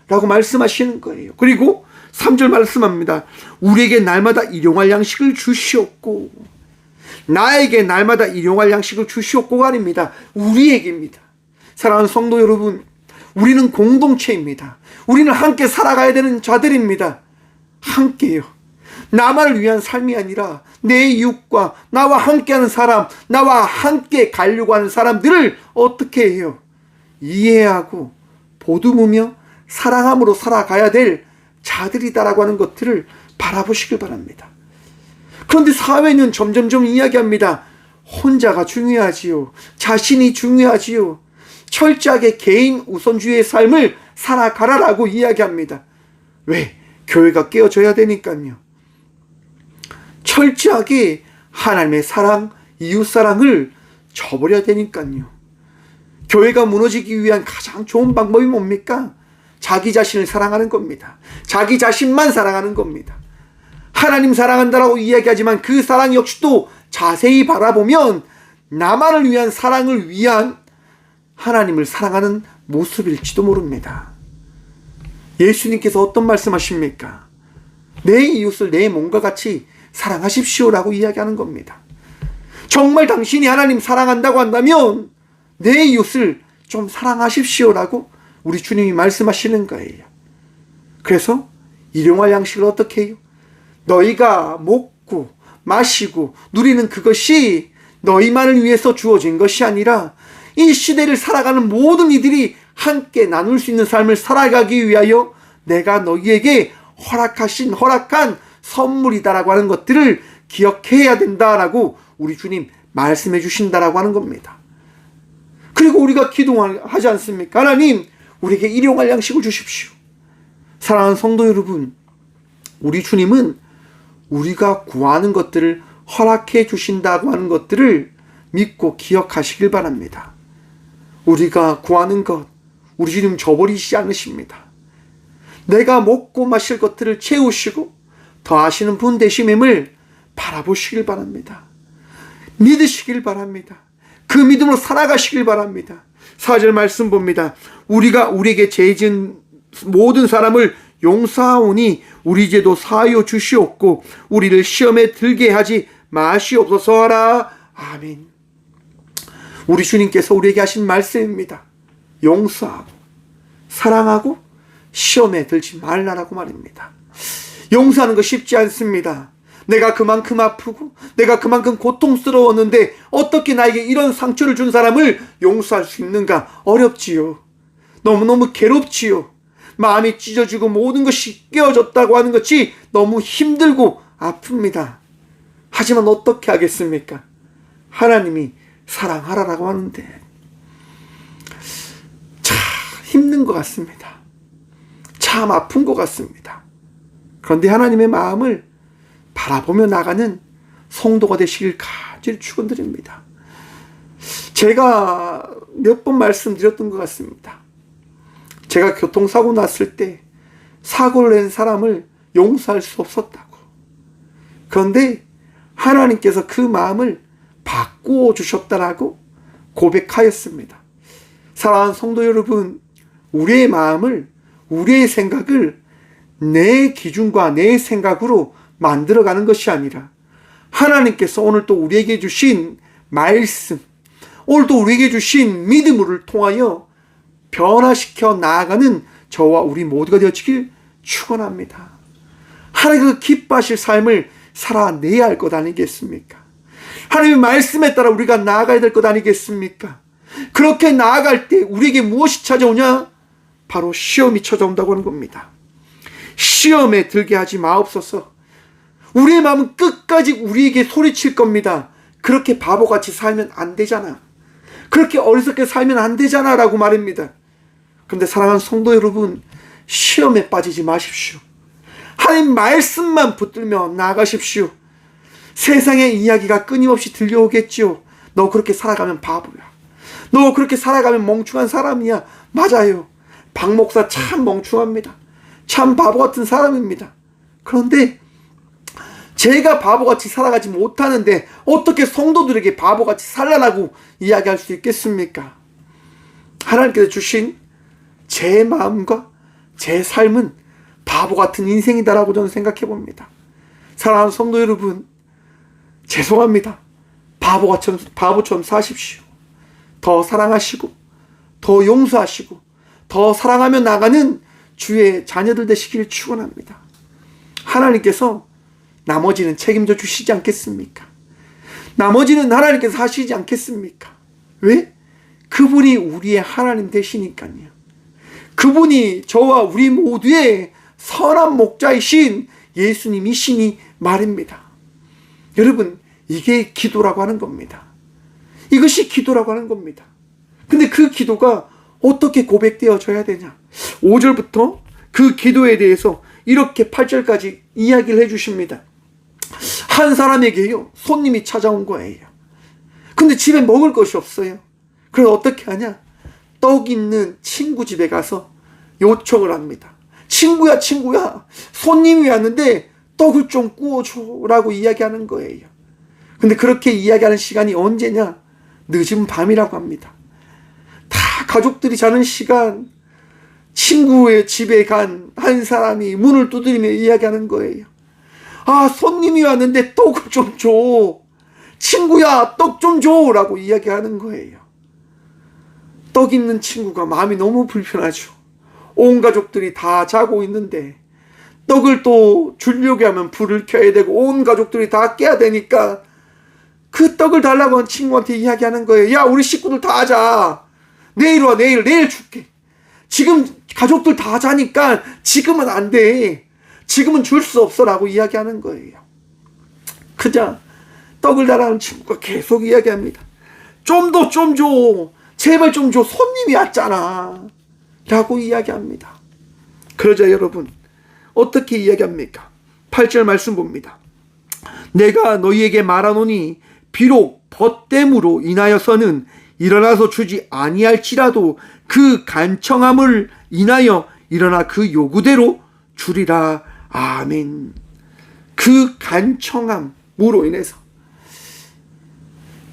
라고 말씀하시는 거예요. 그리고 3절 말씀합니다. 우리에게 날마다 일용할 양식을 주시옵고. 나에게 날마다 일용할 양식을 주시옵고가 아닙니다. 우리에게입니다. 사랑하는 성도 여러분, 우리는 공동체입니다. 우리는 함께 살아가야 되는 자들입니다. 함께요. 나만을 위한 삶이 아니라 내 이웃과 나와 함께하는 사람, 나와 함께 가려고 하는 사람들을 어떻게 해요? 이해하고 보듬으며 사랑함으로 살아가야 될 자들이다라고 하는 것들을 바라보시길 바랍니다. 그런데 사회는 점점점 이야기합니다. 혼자가 중요하지요. 자신이 중요하지요. 철저하게 개인 우선주의의 삶을 살아가라라고 이야기합니다. 왜? 교회가 깨어져야 되니까요. 철저하게 하나님의 사랑, 이웃사랑을 저버려야 되니까요. 교회가 무너지기 위한 가장 좋은 방법이 뭡니까? 자기 자신을 사랑하는 겁니다. 자기 자신만 사랑하는 겁니다. 하나님 사랑한다라고 이야기하지만 그 사랑 역시 또 자세히 바라보면 나만을 위한 사랑을 위한 하나님을 사랑하는 모습일지도 모릅니다. 예수님께서 어떤 말씀하십니까? 내 이웃을 내 몸과 같이 사랑하십시오라고 이야기하는 겁니다. 정말 당신이 하나님 사랑한다고 한다면 내 이웃을 좀 사랑하십시오라고 우리 주님이 말씀하시는 거예요. 그래서 일용할 양식을 어떻게 해요? 너희가 먹고 마시고 누리는 그것이 너희만을 위해서 주어진 것이 아니라 이 시대를 살아가는 모든 이들이 함께 나눌 수 있는 삶을 살아가기 위하여 내가 너희에게 허락한 선물이다라고 하는 것들을 기억해야 된다라고 우리 주님 말씀해 주신다라고 하는 겁니다. 그리고 우리가 기도하지 않습니까? 하나님, 우리에게 일용할 양식을 주십시오. 사랑하는 성도 여러분, 우리 주님은 우리가 구하는 것들을 허락해 주신다고 하는 것들을 믿고 기억하시길 바랍니다. 우리가 구하는 것, 우리 주님 저버리시지 않으십니다. 내가 먹고 마실 것들을 채우시고 더하시는 분 되심임을 바라보시길 바랍니다. 믿으시길 바랍니다. 그 믿음으로 살아가시길 바랍니다. 4절 말씀 봅니다. 우리가 우리에게 죄 지은 모든 사람을 용서하오니 우리 죄도 사하여 주시옵고 우리를 시험에 들게 하지 마시옵소서 하라. 아멘. 우리 주님께서 우리에게 하신 말씀입니다. 용서하고 사랑하고 시험에 들지 말라라고 말입니다. 용서하는 거 쉽지 않습니다. 내가 그만큼 아프고 내가 그만큼 고통스러웠는데 어떻게 나에게 이런 상처를 준 사람을 용서할 수 있는가? 어렵지요. 너무너무 괴롭지요. 마음이 찢어지고 모든 것이 깨어졌다고 하는 것이 너무 힘들고 아픕니다. 하지만 어떻게 하겠습니까? 하나님이 사랑하라라고 하는데 참 힘든 것 같습니다. 참 아픈 것 같습니다. 그런데 하나님의 마음을 바라보며 나가는 성도가 되시길 간절히 축원드립니다. 제가 몇 번 말씀드렸던 것 같습니다. 제가 교통사고 났을 때 사고를 낸 사람을 용서할 수 없었다고. 그런데 하나님께서 그 마음을 바꾸어 주셨다라고 고백하였습니다. 사랑하는 성도 여러분, 우리의 마음을, 우리의 생각을 내 기준과 내 생각으로 만들어가는 것이 아니라 하나님께서 오늘 또 우리에게 주신 말씀, 오늘 또 우리에게 주신 믿음을 통하여 변화시켜 나아가는 저와 우리 모두가 되어지길 축원합니다. 하나님께서 기뻐하실 삶을 살아내야 할 것 아니겠습니까? 하나님의 말씀에 따라 우리가 나아가야 될 것 아니겠습니까? 그렇게 나아갈 때 우리에게 무엇이 찾아오냐? 바로 시험이 찾아온다고 하는 겁니다. 시험에 들게 하지 마옵소서. 우리의 마음은 끝까지 우리에게 소리칠 겁니다. 그렇게 바보같이 살면 안 되잖아. 그렇게 어리석게 살면 안 되잖아 라고 말입니다. 그런데 사랑하는 성도 여러분, 시험에 빠지지 마십시오. 하나님 말씀만 붙들며 나아가십시오. 세상의 이야기가 끊임없이 들려오겠지요. 너 그렇게 살아가면 바보야. 너 그렇게 살아가면 멍청한 사람이야. 맞아요. 박 목사 참 멍청합니다. 참 바보 같은 사람입니다. 그런데 제가 바보같이 살아가지 못하는데 어떻게 성도들에게 바보같이 살라라고 이야기할 수 있겠습니까? 하나님께서 주신 제 마음과 제 삶은 바보 같은 인생이다라고 저는 생각해 봅니다. 사랑하는 성도 여러분, 죄송합니다. 바보처럼 사십시오. 더 사랑하시고 더 용서하시고 더 사랑하며 나가는 주의 자녀들 되시길 축원합니다. 하나님께서 나머지는 책임져 주시지 않겠습니까? 나머지는 하나님께서 하시지 않겠습니까? 왜? 그분이 우리의 하나님 되시니까요. 그분이 저와 우리 모두의 선한 목자이신 예수님이시니 말입니다. 여러분, 이게 기도라고 하는 겁니다. 이것이 기도라고 하는 겁니다. 근데 그 기도가 어떻게 고백되어져야 되냐? 5절부터 그 기도에 대해서 이렇게 8절까지 이야기를 해주십니다. 한 사람에게요, 손님이 찾아온 거예요. 근데 집에 먹을 것이 없어요. 그래서 어떻게 하냐? 떡 있는 친구 집에 가서 요청을 합니다. 친구야, 손님이 왔는데 떡을 좀 구워줘 라고 이야기하는 거예요. 근데 그렇게 이야기하는 시간이 언제냐? 늦은 밤이라고 합니다. 다 가족들이 자는 시간, 친구의 집에 간 한 사람이 문을 두드리며 이야기하는 거예요. 아, 손님이 왔는데 떡을 좀 줘. 친구야, 떡 좀 줘. 라고 이야기하는 거예요. 떡 있는 친구가 마음이 너무 불편하죠. 온 가족들이 다 자고 있는데 떡을 또 주려고 하면 불을 켜야 되고 온 가족들이 다 깨야 되니까 그 떡을 달라고 한 친구한테 이야기하는 거예요. 야, 우리 식구들 다 자. 내일 와, 내일 줄게. 지금 가족들 다 자니까 지금은 안 돼. 지금은 줄 수 없어 라고 이야기하는 거예요. 그자 떡을 달라는 친구가 계속 이야기합니다. 좀 더 좀 줘. 제발 좀 줘. 손님이 왔잖아. 라고 이야기합니다. 그러자 여러분 어떻게 이야기합니까? 8절 말씀 봅니다. 내가 너희에게 말하노니 비록 벗됨으로 인하여서는 일어나서 주지 아니할지라도 그 간청함을 인하여 일어나 그 요구대로 주리라. 아멘. 그 간청함으로 인해서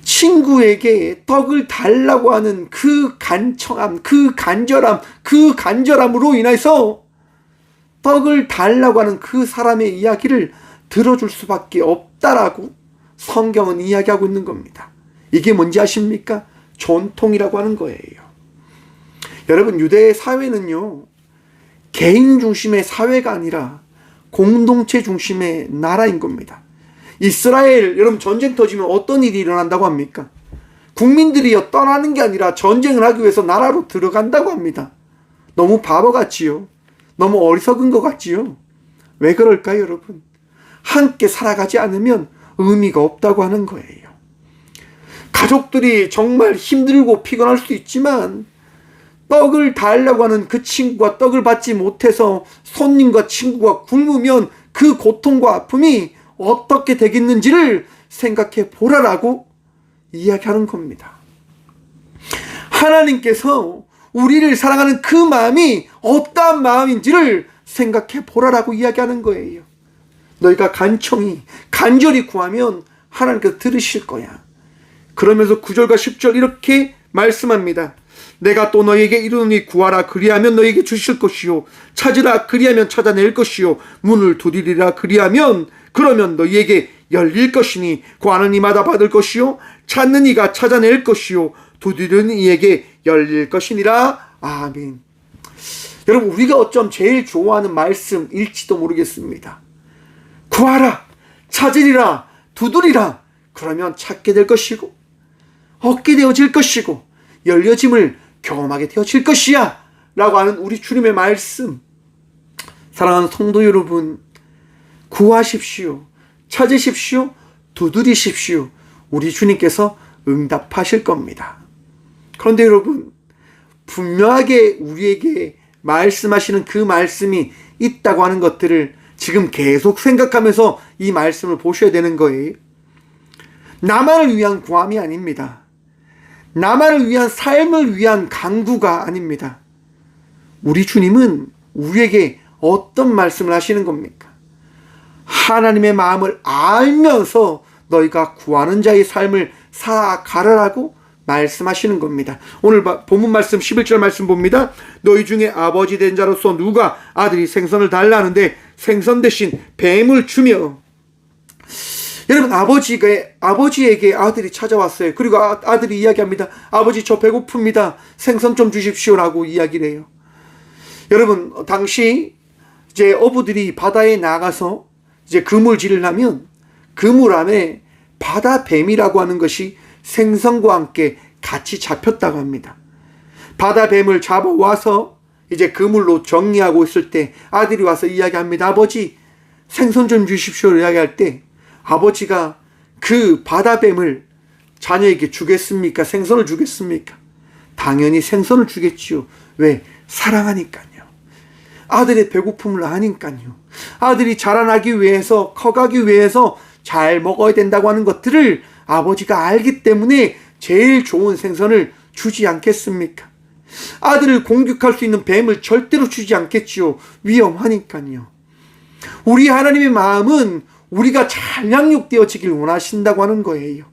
친구에게 떡을 달라고 하는 그 간청함, 그 간절함으로 인해서 떡을 달라고 하는 그 사람의 이야기를 들어줄 수밖에 없다라고 성경은 이야기하고 있는 겁니다. 이게 뭔지 아십니까? 전통이라고 하는 거예요. 여러분, 유대 사회는요, 개인 중심의 사회가 아니라 공동체 중심의 나라인 겁니다. 이스라엘, 여러분 전쟁 터지면 어떤 일이 일어난다고 합니까? 국민들이 떠나는 게 아니라 전쟁을 하기 위해서 나라로 들어간다고 합니다. 너무 바보같지요? 너무 어리석은 것 같지요? 왜 그럴까요, 여러분? 함께 살아가지 않으면 의미가 없다고 하는 거예요. 가족들이 정말 힘들고 피곤할 수 있지만 떡을 달라고 하는 그 친구가 떡을 받지 못해서 손님과 친구가 굶으면 그 고통과 아픔이 어떻게 되겠는지를 생각해 보라라고 이야기하는 겁니다. 하나님께서 우리를 사랑하는 그 마음이 어떠한 마음인지를 생각해 보라라고 이야기하는 거예요. 너희가 간절히 구하면 하나님께서 들으실 거야. 그러면서 9절과 10절 이렇게 말씀합니다. 내가 또 너희에게 이르노니 구하라 그리하면 너희에게 주실 것이요 찾으라 그리하면 찾아낼 것이요 문을 두드리라 그러면 너희에게 열릴 것이니 구하는 이마다 받을 것이요 찾는 이가 찾아낼 것이요 두드리는 이에게 열릴 것이니라. 아멘. 여러분, 우리가 어쩜 제일 좋아하는 말씀일지도 모르겠습니다. 구하라, 찾으리라, 두드리라. 그러면 찾게 될 것이고 얻게 되어질 것이고 열려짐을 경험하게 되어질 것이야 라고 하는 우리 주님의 말씀. 사랑하는 성도 여러분, 구하십시오, 찾으십시오, 두드리십시오. 우리 주님께서 응답하실 겁니다. 그런데 여러분, 분명하게 우리에게 말씀하시는 그 말씀이 있다고 하는 것들을 지금 계속 생각하면서 이 말씀을 보셔야 되는 거예요. 나만을 위한 구함이 아닙니다. 나만을 위한 삶을 위한 간구가 아닙니다. 우리 주님은 우리에게 어떤 말씀을 하시는 겁니까? 하나님의 마음을 알면서 너희가 구하는 자의 삶을 살아가라라고 말씀하시는 겁니다. 오늘 본문 말씀 11절 말씀 봅니다. 너희 중에 아버지 된 자로서 누가 아들이 생선을 달라는데 생선 대신 뱀을 주며. 여러분, 아버지에게 아들이 찾아왔어요. 그리고 아들이 이야기합니다. 아버지, 저 배고픕니다. 생선 좀 주십시오라고 이야기를 해요. 여러분, 당시 이제 어부들이 바다에 나가서 이제 그물질을 하면 그물 안에 바다 뱀이라고 하는 것이 생선과 함께 같이 잡혔다고 합니다. 바다 뱀을 잡아와서 이제 그물로 정리하고 있을 때 아들이 와서 이야기합니다. 아버지, 생선 좀 주십시오 이야기할 때 아버지가 그 바다 뱀을 자녀에게 주겠습니까? 생선을 주겠습니까? 당연히 생선을 주겠지요. 왜? 사랑하니까요. 아들의 배고픔을 아니까요. 아들이 자라나기 위해서, 커가기 위해서 잘 먹어야 된다고 하는 것들을 아버지가 알기 때문에 제일 좋은 생선을 주지 않겠습니까? 아들을 공격할 수 있는 뱀을 절대로 주지 않겠지요. 위험하니까요. 우리 하나님의 마음은 우리가 잘 양육되어지길 원하신다고 하는 거예요.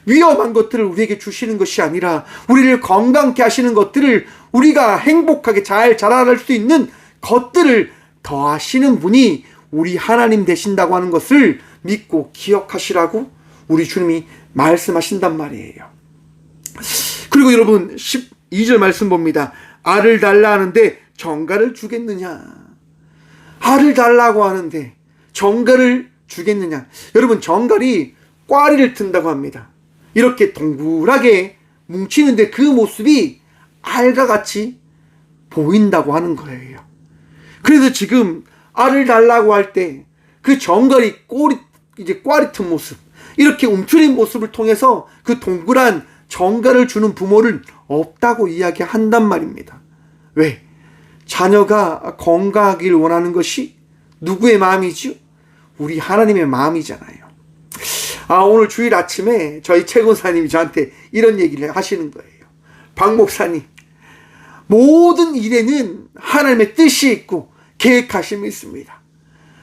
위험한 것들을 우리에게 주시는 것이 아니라 우리를 건강케 하시는 것들을, 우리가 행복하게 잘 자라날 수 있는 것들을 더하시는 분이 우리 하나님 되신다고 하는 것을 믿고 기억하시라고 우리 주님이 말씀하신단 말이에요. 그리고 여러분 12절 말씀 봅니다. 알을 달라 하는데 정갈을 주겠느냐. 알을 달라고 하는데 정갈을 주겠느냐. 여러분, 정갈이 꽈리를 튼다고 합니다. 이렇게 동그랗게 뭉치는데 그 모습이 알과 같이 보인다고 하는 거예요. 그래서 지금 알을 달라고 할 때 그 정갈이 이제 꽈리 튼 모습, 이렇게 움츠린 모습을 통해서 그 동그란 정갈을 주는 부모는 없다고 이야기한단 말입니다. 왜? 자녀가 건강하길 원하는 것이 누구의 마음이죠? 우리 하나님의 마음이잖아요. 오늘 주일 아침에 저희 최 권사님이 저한테 이런 얘기를 하시는 거예요. 박 목사님, 모든 일에는 하나님의 뜻이 있고 계획하심이 있습니다.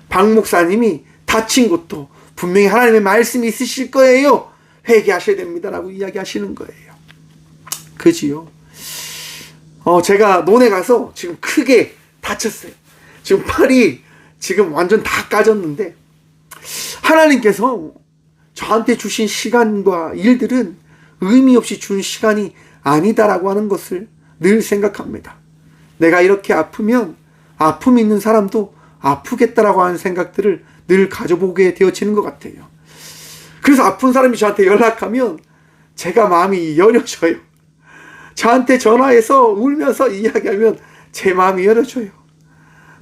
박 목사님이 다친 것도 분명히 하나님의 말씀이 있으실 거예요. 회개하셔야 됩니다라고 이야기하시는 거예요. 그지요? 제가 논에 가서 지금 크게 다쳤어요. 지금 팔이 지금 완전 다 까졌는데, 하나님께서 저한테 주신 시간과 일들은 의미 없이 준 시간이 아니다라고 하는 것을 늘 생각합니다. 내가 이렇게 아프면 아픔이 있는 사람도 아프겠다라고 하는 생각들을 늘 가져보게 되어지는 것 같아요. 그래서 아픈 사람이 저한테 연락하면 제가 마음이 여려져요. 저한테 전화해서 울면서 이야기하면 제 마음이 여려져요.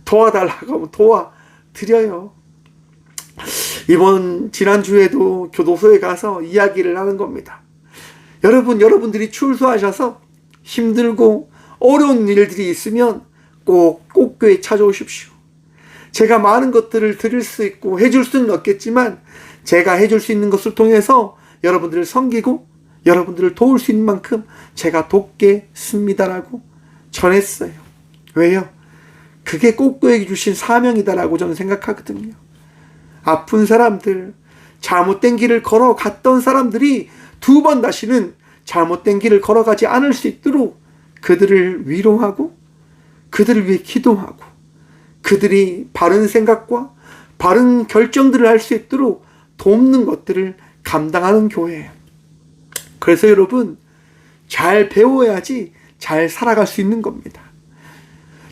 도와달라고 하면 도와드려요. 지난주에도 교도소에 가서 이야기를 하는 겁니다. 여러분들이 출소하셔서 힘들고 어려운 일들이 있으면 꼭 꽃교회 찾아오십시오. 제가 많은 것들을 드릴 수 있고 해줄 수는 없겠지만 제가 해줄 수 있는 것을 통해서 여러분들을 섬기고 여러분들을 도울 수 있는 만큼 제가 돕겠습니다라고 전했어요. 왜요? 그게 꽃교회에게 주신 사명이다라고 저는 생각하거든요. 아픈 사람들, 잘못된 길을 걸어갔던 사람들이 두 번 다시는 잘못된 길을 걸어가지 않을 수 있도록 그들을 위로하고 그들을 위해 기도하고 그들이 바른 생각과 바른 결정들을 할 수 있도록 돕는 것들을 감당하는 교회예요. 그래서 여러분, 잘 배워야지 잘 살아갈 수 있는 겁니다.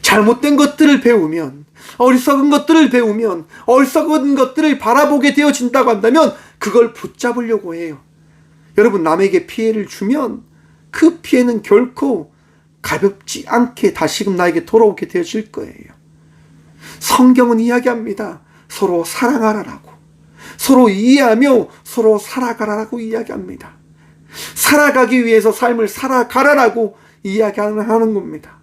잘못된 것들을 배우면, 어리석은 것들을 배우면, 어리석은 것들을 바라보게 되어진다고 한다면 그걸 붙잡으려고 해요. 여러분, 남에게 피해를 주면 그 피해는 결코 가볍지 않게 다시금 나에게 돌아오게 되어질 거예요. 성경은 이야기합니다. 서로 사랑하라라고. 서로 이해하며 서로 살아가라라고 이야기합니다. 살아가기 위해서 삶을 살아가라라고 이야기하는 겁니다.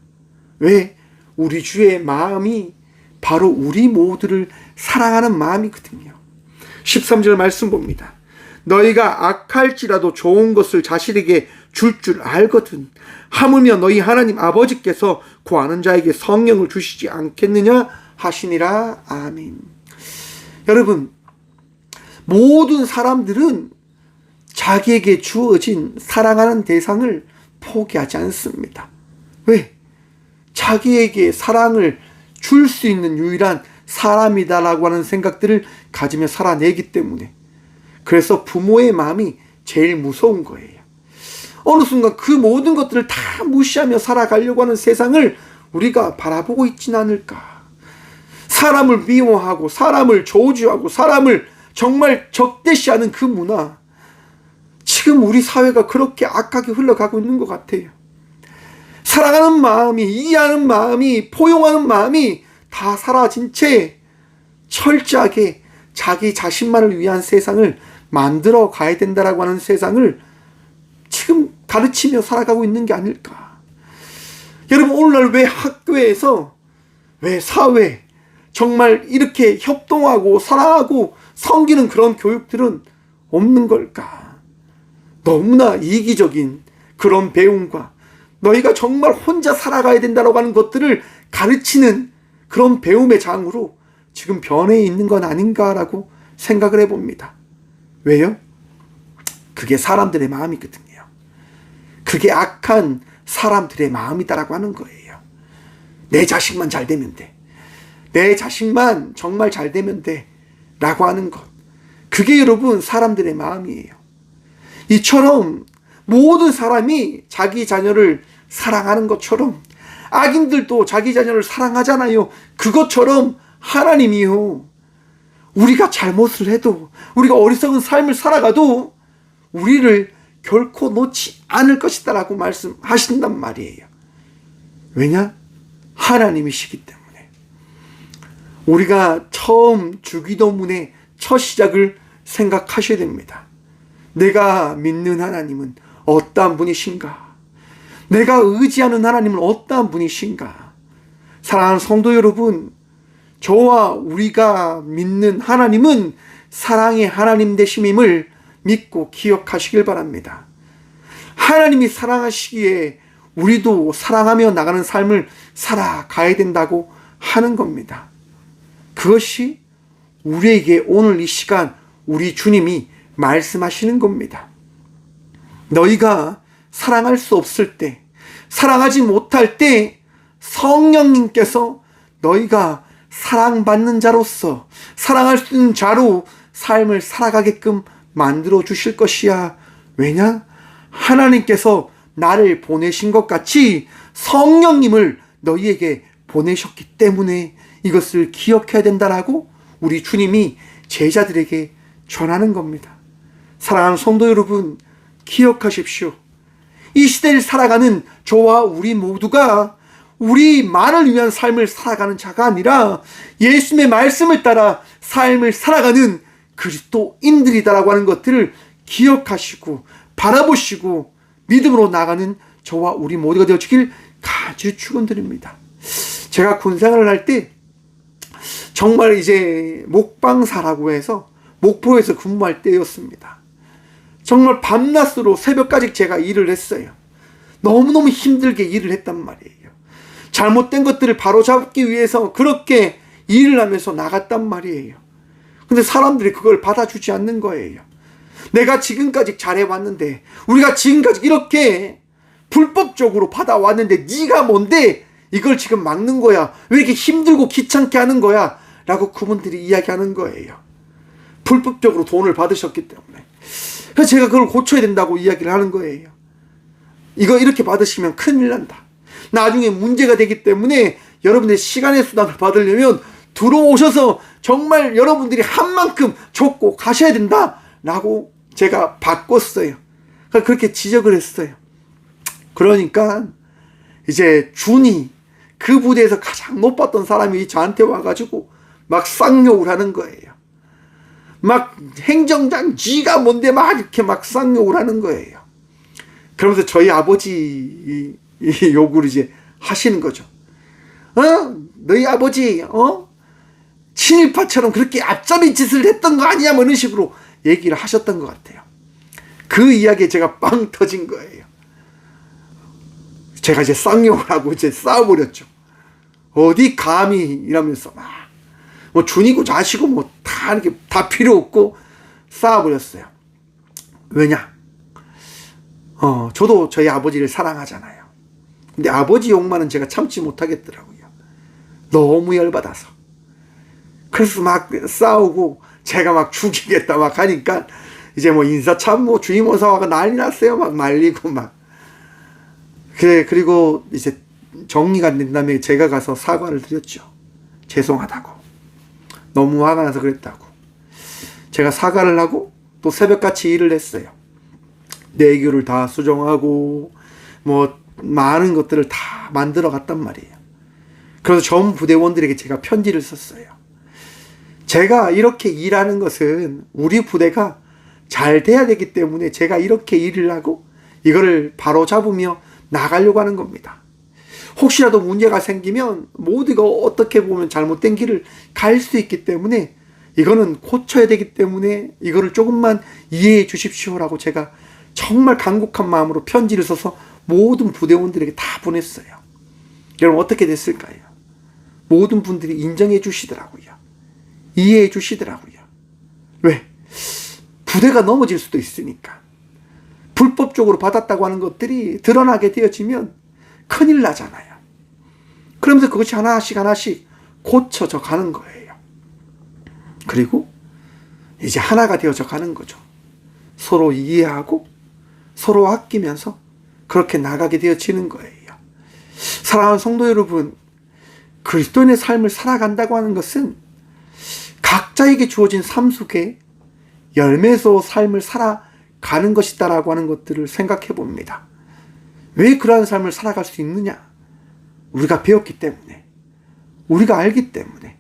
왜? 우리 주의 마음이 바로 우리 모두를 사랑하는 마음이거든요. 13절 말씀 봅니다. 너희가 악할지라도 좋은 것을 자신에게 줄 알거든 하물며 너희 하나님 아버지께서 구하는 자에게 성령을 주시지 않겠느냐 하시니라. 아멘. 여러분, 모든 사람들은 자기에게 주어진 사랑하는 대상을 포기하지 않습니다. 왜? 자기에게 사랑을 줄 수 있는 유일한 사람이다라고 하는 생각들을 가지며 살아내기 때문에. 그래서 부모의 마음이 제일 무서운 거예요. 어느 순간 그 모든 것들을 다 무시하며 살아가려고 하는 세상을 우리가 바라보고 있지는 않을까. 사람을 미워하고 사람을 저주하고 사람을 정말 적대시하는 그 문화, 지금 우리 사회가 그렇게 악하게 흘러가고 있는 것 같아요. 사랑하는 마음이, 이해하는 마음이, 포용하는 마음이 다 사라진 채 철저하게 자기 자신만을 위한 세상을 만들어 가야 된다라고 하는 세상을 지금 가르치며 살아가고 있는 게 아닐까. 여러분, 오늘날 왜 학교에서, 왜 사회, 정말 이렇게 협동하고 사랑하고 섬기는 그런 교육들은 없는 걸까? 너무나 이기적인 그런 배움과 너희가 정말 혼자 살아가야 된다고 하는 것들을 가르치는 그런 배움의 장으로 지금 변해 있는 건 아닌가라고 생각을 해봅니다. 왜요? 그게 사람들의 마음이거든요. 그게 악한 사람들의 마음이다라고 하는 거예요. 내 자식만 잘 되면 돼. 내 자식만 정말 잘 되면 돼. 라고 하는 것. 그게 여러분 사람들의 마음이에요. 이처럼 모든 사람이 자기 자녀를 사랑하는 것처럼 악인들도 자기 자녀를 사랑하잖아요. 그것처럼 하나님이요. 우리가 잘못을 해도, 우리가 어리석은 삶을 살아가도 우리를 결코 놓지 않을 것이다 라고 말씀하신단 말이에요. 왜냐? 하나님이시기 때문에. 우리가 처음 주기도문의 첫 시작을 생각하셔야 됩니다. 내가 믿는 하나님은 어떠한 분이신가? 내가 의지하는 하나님은 어떠한 분이신가? 사랑하는 성도 여러분, 저와 우리가 믿는 하나님은 사랑의 하나님 되심임을 믿고 기억하시길 바랍니다. 하나님이 사랑하시기에 우리도 사랑하며 나가는 삶을 살아가야 된다고 하는 겁니다. 그것이 우리에게 오늘 이 시간 우리 주님이 말씀하시는 겁니다. 너희가 사랑할 수 없을 때, 사랑하지 못할 때 성령님께서 너희가 사랑받는 자로서, 사랑할 수 있는 자로 삶을 살아가게끔 만들어 주실 것이야. 왜냐? 하나님께서 나를 보내신 것 같이 성령님을 너희에게 보내셨기 때문에 이것을 기억해야 된다라고 우리 주님이 제자들에게 전하는 겁니다. 사랑하는 성도 여러분, 기억하십시오. 이 시대를 살아가는 저와 우리 모두가 우리만을 위한 삶을 살아가는 자가 아니라 예수님의 말씀을 따라 삶을 살아가는 그리스도인들이다라고 하는 것들을 기억하시고 바라보시고 믿음으로 나가는 저와 우리 모두가 되어주길 간절히 축원드립니다. 제가 군생활을 할 때 정말 이제 목방사라고 해서 목포에서 근무할 때였습니다. 정말 밤낮으로 새벽까지 제가 일을 했어요. 너무너무 힘들게 일을 했단 말이에요. 잘못된 것들을 바로잡기 위해서 그렇게 일을 하면서 나갔단 말이에요. 근데 사람들이 그걸 받아주지 않는 거예요. 내가 지금까지 잘해왔는데, 우리가 지금까지 이렇게 불법적으로 받아왔는데 네가 뭔데 이걸 지금 막는 거야? 왜 이렇게 힘들고 귀찮게 하는 거야? 라고 그분들이 이야기하는 거예요. 불법적으로 돈을 받으셨기 때문에. 그래서 제가 그걸 고쳐야 된다고 이야기를 하는 거예요. 이거 이렇게 받으시면 큰일 난다. 나중에 문제가 되기 때문에 여러분들이 시간의 수당을 받으려면 들어오셔서 정말 여러분들이 한 만큼 줬고 가셔야 된다 라고 제가 바꿨어요. 그렇게 지적을 했어요. 그러니까 이제 준이, 그 부대에서 가장 높았던 사람이 저한테 와가지고 막 쌍욕을 하는 거예요. 막 행정장 쥐가 뭔데 막 이렇게 막 쌍욕을 하는 거예요. 그러면서 저희 아버지 이 욕을 이제 하시는 거죠. 너희 아버지 친일파처럼 그렇게 앞잡이 짓을 했던 거 아니야? 뭐 이런 식으로 얘기를 하셨던 것 같아요. 그 이야기에 제가 빵 터진 거예요. 제가 이제 쌍욕을 하고 이제 싸워버렸죠. 어디 감히 이러면서 막 뭐 준이고 자시고 뭐 다 이렇게 다 필요 없고 싸워버렸어요. 왜냐? 저도 저희 아버지를 사랑하잖아요. 근데 아버지 욕만은 제가 참지 못하겠더라고요. 너무 열받아서. 그래서 막 싸우고 제가 막 죽이겠다 막 하니까 이제 뭐 인사참 뭐 주임원사가 난리 났어요. 막 말리고 막. 그래, 그리고 이제 정리가 된 다음에 제가 가서 사과를 드렸죠. 죄송하다고. 너무 화가 나서 그랬다고. 제가 사과를 하고 또 새벽같이 일을 했어요. 내교를 다 수정하고 뭐 많은 것들을 다 만들어 갔단 말이에요. 그래서 전 부대원들에게 제가 편지를 썼어요. 제가 이렇게 일하는 것은 우리 부대가 잘 돼야 되기 때문에 제가 이렇게 일을 하고 이거를 바로 잡으며 나가려고 하는 겁니다. 혹시라도 문제가 생기면 모두가 어떻게 보면 잘못된 길을 갈 수 있기 때문에 이거는 고쳐야 되기 때문에 이거를 조금만 이해해 주십시오라고 제가 정말 간곡한 마음으로 편지를 써서 모든 부대원들에게 다 보냈어요. 여러분 어떻게 됐을까요? 모든 분들이 인정해 주시더라고요. 이해해 주시더라고요. 왜? 부대가 넘어질 수도 있으니까. 불법적으로 받았다고 하는 것들이 드러나게 되어지면 큰일 나잖아요. 그러면서 그것이 하나씩 하나씩 고쳐져 가는 거예요. 그리고 이제 하나가 되어져 가는 거죠. 서로 이해하고 서로 아끼면서 그렇게 나가게 되어지는 거예요. 사랑하는 성도 여러분, 그리스도인의 삶을 살아간다고 하는 것은 각자에게 주어진 삶 속에 열매소 삶을 살아가는 것이다라고 하는 것들을 생각해 봅니다. 왜 그러한 삶을 살아갈 수 있느냐? 우리가 배웠기 때문에, 우리가 알기 때문에,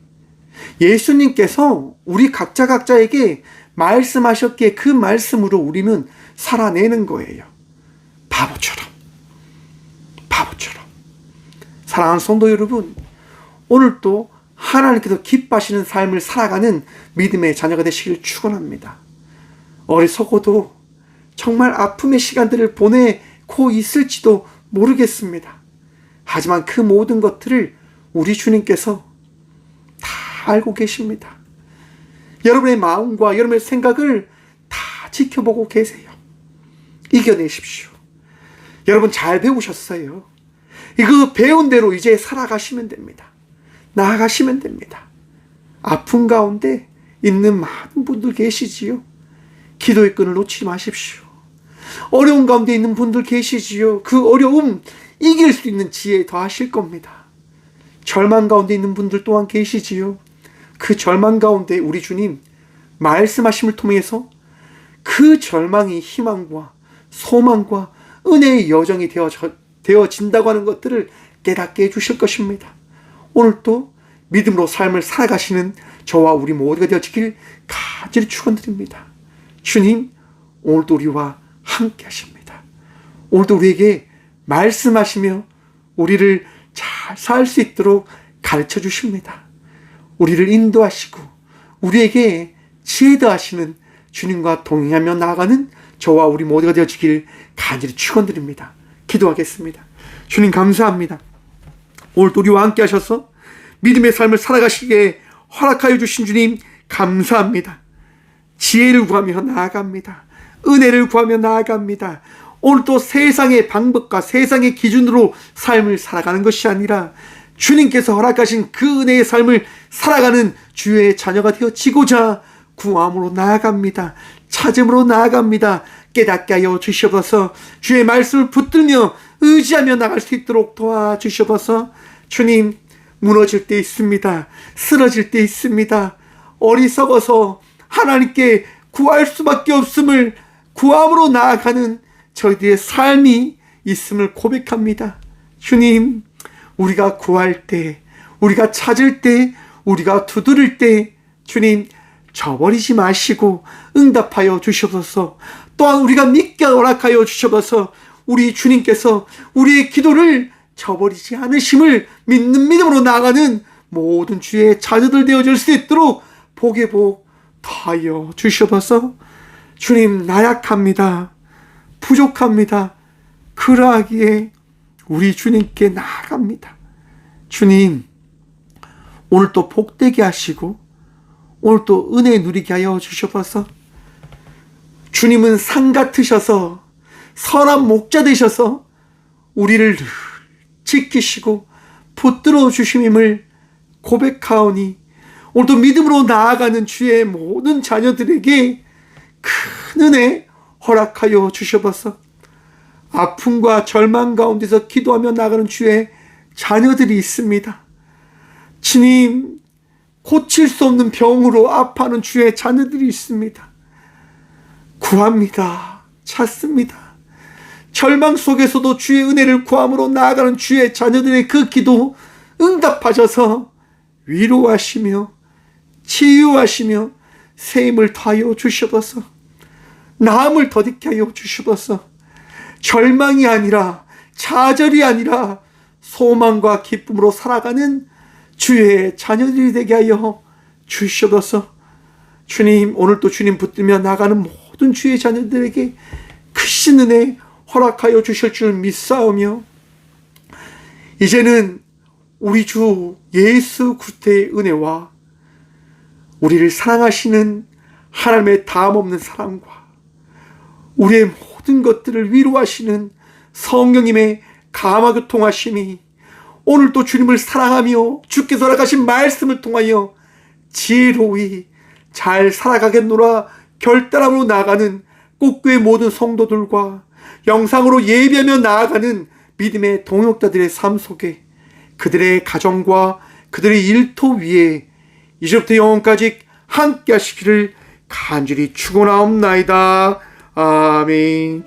예수님께서 우리 각자에게 말씀하셨기에 그 말씀으로 우리는 살아내는 거예요. 바보처럼. 사랑하는 성도 여러분, 오늘도 하나님께서 기뻐하시는 삶을 살아가는 믿음의 자녀가 되시길 축원합니다. 어리석어도 정말 아픔의 시간들을 보내고 있을지도 모르겠습니다. 하지만 그 모든 것들을 우리 주님께서 다 알고 계십니다. 여러분의 마음과 여러분의 생각을 다 지켜보고 계세요. 이겨내십시오. 여러분 잘 배우셨어요. 이거 배운 대로 이제 살아가시면 됩니다. 나아가시면 됩니다. 아픔 가운데 있는 많은 분들 계시지요. 기도의 끈을 놓지 마십시오. 어려운 가운데 있는 분들 계시지요. 그 어려움 이길 수 있는 지혜 더하실 겁니다. 절망 가운데 있는 분들 또한 계시지요. 그 절망 가운데 우리 주님 말씀하심을 통해서 그 절망이 희망과 소망과 은혜의 여정이 되어진다고 하는 것들을 깨닫게 해주실 것입니다. 오늘도 믿음으로 삶을 살아가시는 저와 우리 모두가 되어지길 간절히 축원드립니다. 주님, 오늘도 우리와 함께 하십니다. 오늘도 우리에게 말씀하시며 우리를 잘 살 수 있도록 가르쳐 주십니다. 우리를 인도하시고 우리에게 지혜 더하시는 주님과 동행하며 나아가는 저와 우리 모두가 되어지길 간절히 축원드립니다. 기도하겠습니다. 주님 감사합니다. 오늘도 우리와 함께 하셔서 믿음의 삶을 살아가시기에 허락하여 주신 주님 감사합니다. 지혜를 구하며 나아갑니다. 은혜를 구하며 나아갑니다. 오늘도 세상의 방법과 세상의 기준으로 삶을 살아가는 것이 아니라 주님께서 허락하신 그 은혜의 삶을 살아가는 주의 자녀가 되어지고자 구함으로 나아갑니다. 찾음으로 나아갑니다. 깨닫게 하여 주시옵소서. 주의 말씀을 붙들며 의지하며 나갈 수 있도록 도와주시옵소서. 주님, 무너질 때 있습니다. 쓰러질 때 있습니다. 어리석어서 하나님께 구할 수밖에 없음을 구함으로 나아가는 저희들의 삶이 있음을 고백합니다. 주님, 우리가 구할 때, 우리가 찾을 때, 우리가 두드릴 때 주님 저버리지 마시고 응답하여 주시옵소서. 또한 우리가 믿게 허락하여 주시옵소서. 우리 주님께서 우리의 기도를 저버리지 않으심을 믿는 믿음으로 나아가는 모든 주의 자녀들 되어질 수 있도록 복의 복 더하여 주시옵소서. 주님, 나약합니다. 부족합니다. 그러하기에 우리 주님께 나아갑니다. 주님, 오늘 또 복되게 하시고 오늘 또 은혜 누리게 하여 주시옵소서. 주님은 산 같으셔서 선한 목자 되셔서 우리를 늘 지키시고 붙들어 주심임을 고백하오니 오늘도 믿음으로 나아가는 주의 모든 자녀들에게 큰 은혜 허락하여 주시옵소서. 아픔과 절망 가운데서 기도하며 나가는 주의 자녀들이 있습니다. 주님, 고칠 수 없는 병으로 아파하는 주의 자녀들이 있습니다. 구합니다. 찾습니다. 절망 속에서도 주의 은혜를 구함으로 나아가는 주의 자녀들의 그 기도 응답하셔서 위로하시며 치유하시며 새 힘을 더하여 주시옵소서. 나음을 더디게 하여 주시옵소서. 절망이 아니라 좌절이 아니라 소망과 기쁨으로 살아가는 주의 자녀들이 되게 하여 주시옵소서. 주님, 오늘도 주님 붙들며 나가는 모든 주의 자녀들에게 크신 은혜 허락하여 주실 줄 믿사오며 이제는 우리 주 예수 그리스도의 은혜와 우리를 사랑하시는 하나님의 다함없는 사랑과 우리의 모든 것들을 위로하시는 성령님의 감화교통하심이 오늘도 주님을 사랑하며 주께서 허락하신 말씀을 통하여 지혜로이 잘 살아가겠노라 결단함으로 나아가는 꽃교회 모든 성도들과 영상으로 예배하며 나아가는 믿음의 동역자들의 삶 속에 그들의 가정과 그들의 일터 위에 이제부터 영원까지 함께 하시기를 간절히 축원하옵나이다. 아멘.